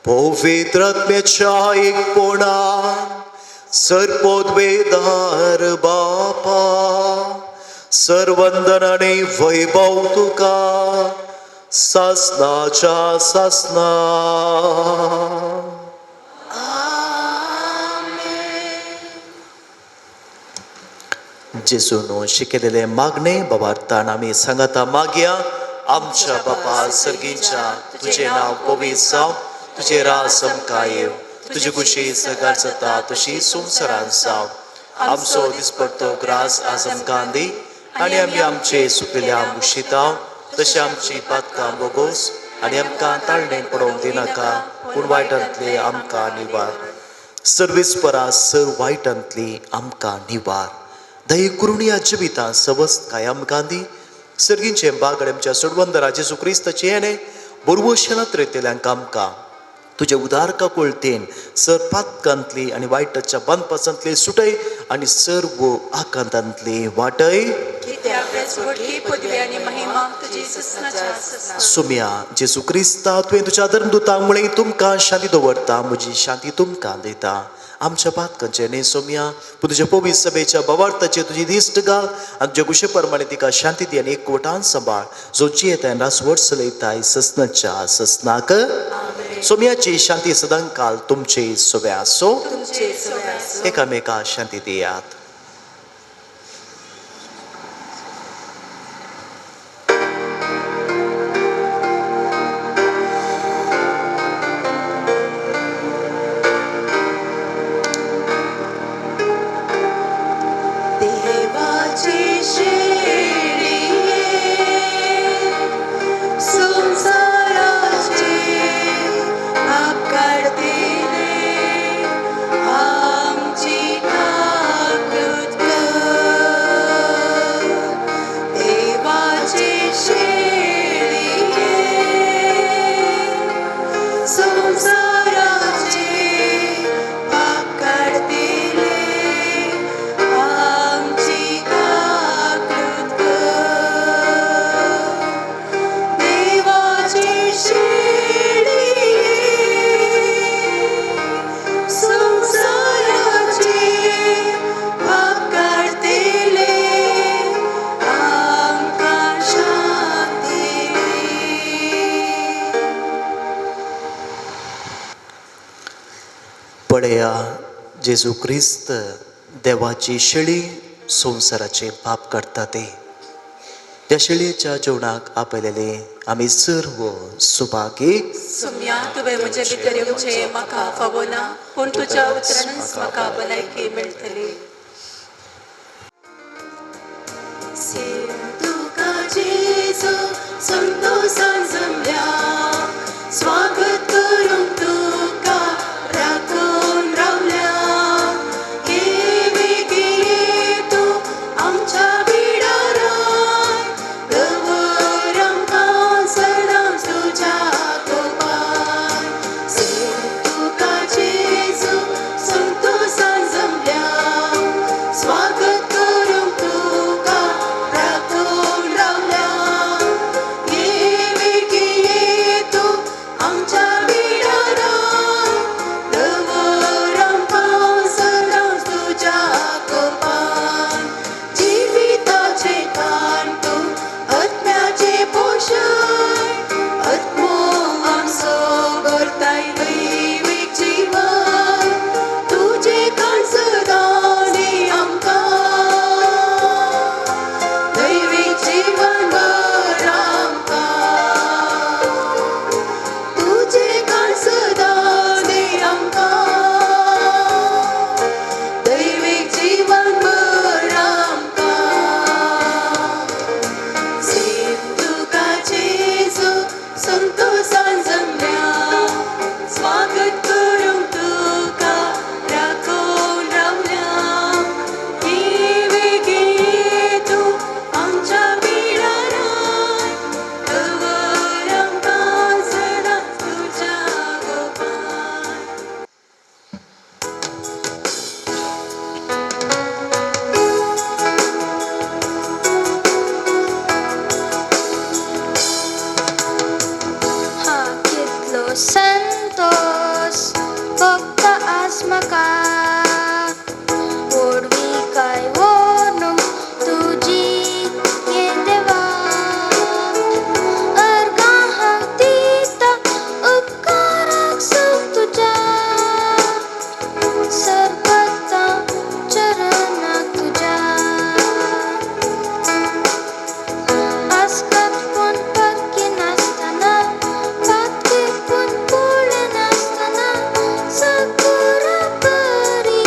S6: पवित्र आत्म्याच्या एकपणान सर्पोद्वेदार बापा, सर्वंदन आनी वैभव तुका सासणाच्या सासणा. जेजून शिकलेले मागणे बाबार्थान आमी सांगता मागया. आमच्या बापा सर्गीच्या तुझे नाव पवित्र जावं, तुझे राज आमकां येव, तुजी कुशी सगार जाता तशी संवसारांत जावं. आमचो दिसपडटो ग्रास आज आमकां दी आनी आमी आमचे सुकिल्ल्या मुशिता तशें आमची पातकां बोगोस आनी आमकां ताळणें पडोवंक दिनाका, पूण वायटांतले आमकां निवार. सर्वीस परास सर वायटांतली आमकां निवार. दये करून ह्या जिवितांत सवस्त काय आमकां दी. सर्गींचे बागडे आमच्या सोडवंदरा जेजू क्रिस्ताचे येणे बरोवशेनात रेतेल्यांक आमकां तुजे उदार काकुळतेन सर पातकांतली आनी वायटाच्या बांदपासांतली सुटय आनी सर्व आकांतांतली वाटय.
S1: त्यावेळेस मोठी पदवी आणि महिमा तुझी ससनाच्या ससना
S6: सुम्या जेजू क्रिस्ता तुवें तुज्या धर्मदुतांमुळे तुमकां शांती दवरता म्हजी शांती तुमकां दिता आमच्या पातकांचे न्ही सोम्या पूण तुज्या पवित्र सभेच्या भवार्थाचेर तुजी दिश्ट घाल आनी तुज्या कुशे प्रमाणे तिका शांती दी आनी एकवटान सांबाळ जो जियेता रासवट चलयताय ससनाच्या ससनाक सोम्याची शांती सदां काल तुमचे सोबे आसो
S1: तुमचे सगळे असो.
S6: एकामेका शांती दियात
S1: देवाची शेळी संसाराचे पाप काढतेने आमची काकूत कर. देवाची शेळी संसाराचे पाप काढतेने आमची काकूत कर. देवाची शेळी संसाराचे पाप काढतेले आमकां शांती दी.
S6: पळया जेजू क्रिस्त देवाची शेळी संवसाराचे पाप काडटा ते त्या शेळयेच्या जेवणाक आपयलेले आमी सर्व सुभागी
S1: सुम्या तुवें म्हजे भितर येवचें म्हाका फावो ना पूण तुज्या उतरानच म्हाका भलायकी मेळटली. तुका जेजू संतोषान जमल्या स्वागत करूंक तुका राखून रावल्या. ये वेगी ये तू आमच्या बिडारांत दवर आमकां सदांच तुज्या कोपान. तुका जेजू संतोषान जमल्या स्वागत करूंक तुका राखून रावल्या. ये वेगी ये तू आमच्या बिडारांत दवर आमकां सदांच तुज्या कोपान. जिविताचे ताण तूं आत्म्याचे पोशण आत्मो आमचो करताय दैवीक जीवन. तुजे कान सदां दी आमकां दैवीक जीवन भर आमकां. तुजे कान सदां दी आमकां दैवीक जीवन भर आमकां. तुका जेजू संतोषान जमल्या स्वागत करूंक तुका राखून रावल्या. ये वेगी ये तू आमच्या बिडारांत दवर आमकां सदांच तुज्या कोपान.
S10: हा कितलो संतोष फक्त आज म्हाका ओडवी काय वोनूंक तुजी ये देवा. अर्गां हांव दिता उपकाराक सूख तुज्या सरपता चरणाक तुज्या. आसकात पूण पक्की नासतना पातकी पूण पुळें नासतना सकुरा बरी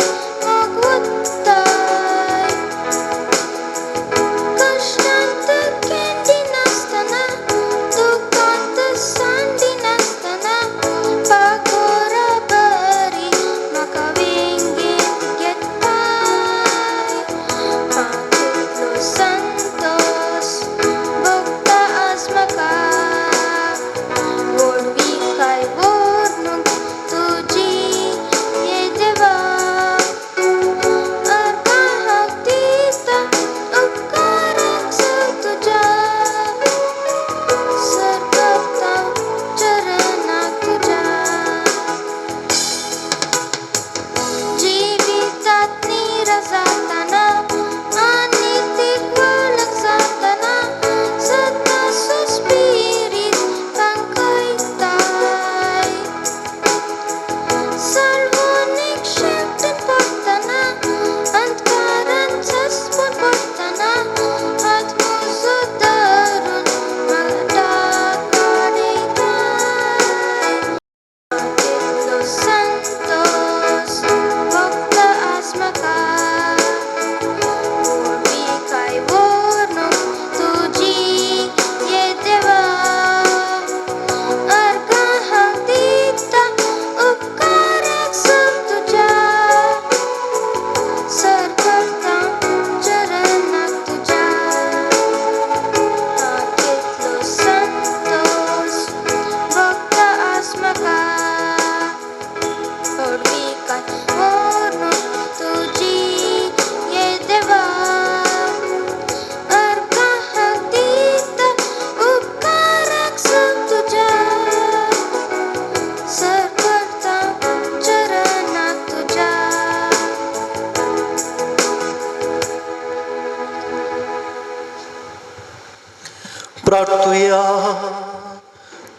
S6: प्रार्थुया.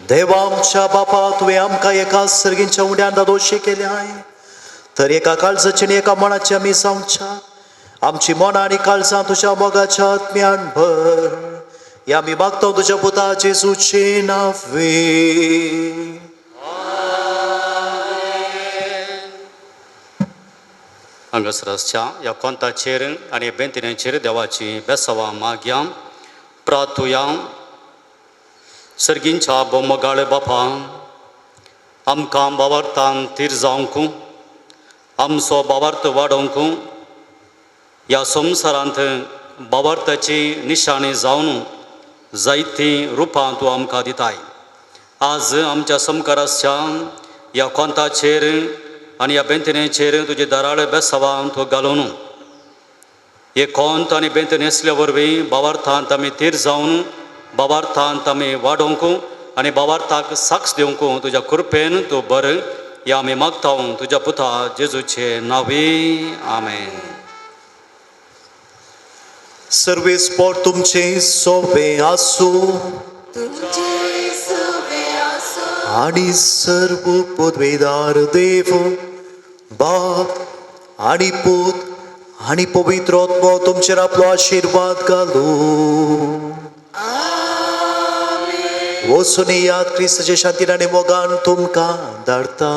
S6: देवा आमच्या बापा, तुवें आमकां एका सर्गींच्या उड्यान दोशी केल्याय, तर एका काळजाची आनी एका मनाची आमी जावच्या. आमची मनां आनी काळजां तुज्या मोगाच्या आत्म्यान भर. या आमी मागता तुज्या पुता जेजूचे नांवे.
S5: हांगासरच्या ह्या कोंताचेर आनी बेंतिनेचेर देवाची बेसांवां मागया. प्रार्थुया. सर्गींच्या बोमगाळे बापा, आमकां बावार्थान तीर जावंक, आमचो बावार्थ वाडोवंक, ह्या संवसारांत बावार्थाची निशाणी जावन जायतीं रुपां तूं आमकां दिताय. आज आमच्या समकाराच्या ह्या कोंताचेर आनी ह्या बेंतिनेचेर तुजे दराळे बेसांवां तूं घालून हे कोंत आनी बेंत नेसल्या वरवीं बावार्थांत आमी तीर जावन बावार्थांत आमी वाडोवंक आनी बावार्थाक साक्ष दिवंक तुज्या कृपेन तूं बर. या आमी मागता तुज्या पुता जेजूचे नांवे. आमेन.
S6: सर्वेस्पोर तुमचे सोबे आसूं आनी सर्व पदवेदार देव बाप आनी पूत आनी पवित्र आत्मो तुमचेर आपलो आशिर्वाद घालूं. वचून याद क्रिस्ताचे शांतीन आनी मोगान तुमकां धाडटा.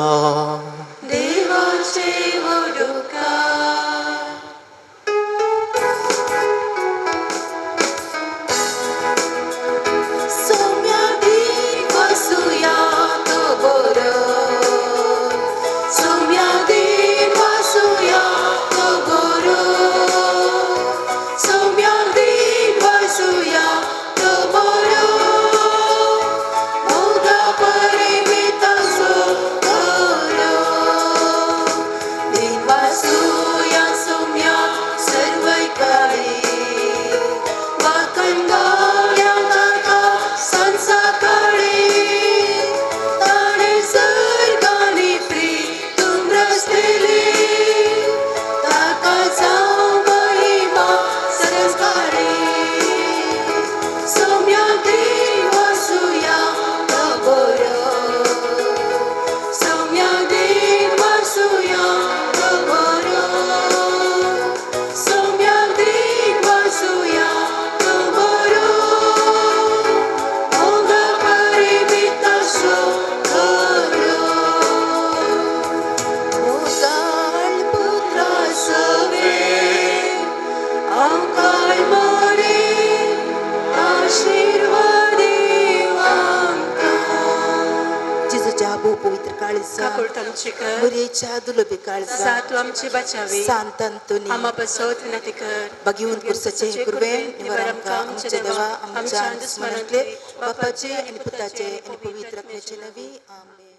S1: आमची बचावी
S3: सांतांतोनी
S1: आम्हा बसवत विनंती कर.
S3: बघिवून कुर्साचे कुर्वे निवारण आमच्या देवा आमच्या स्मरणले बापाचे आणि पुताचे आणि पवित्र आत्म्याचे नवी. आमेन.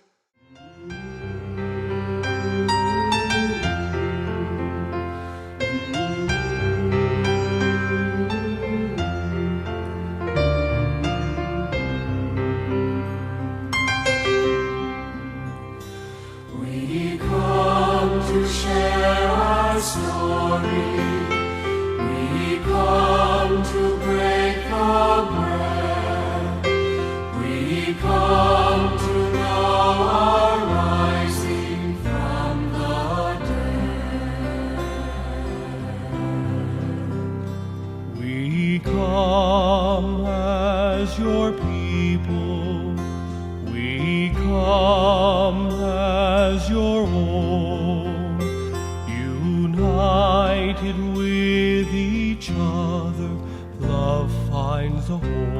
S11: United with each other, love finds a home.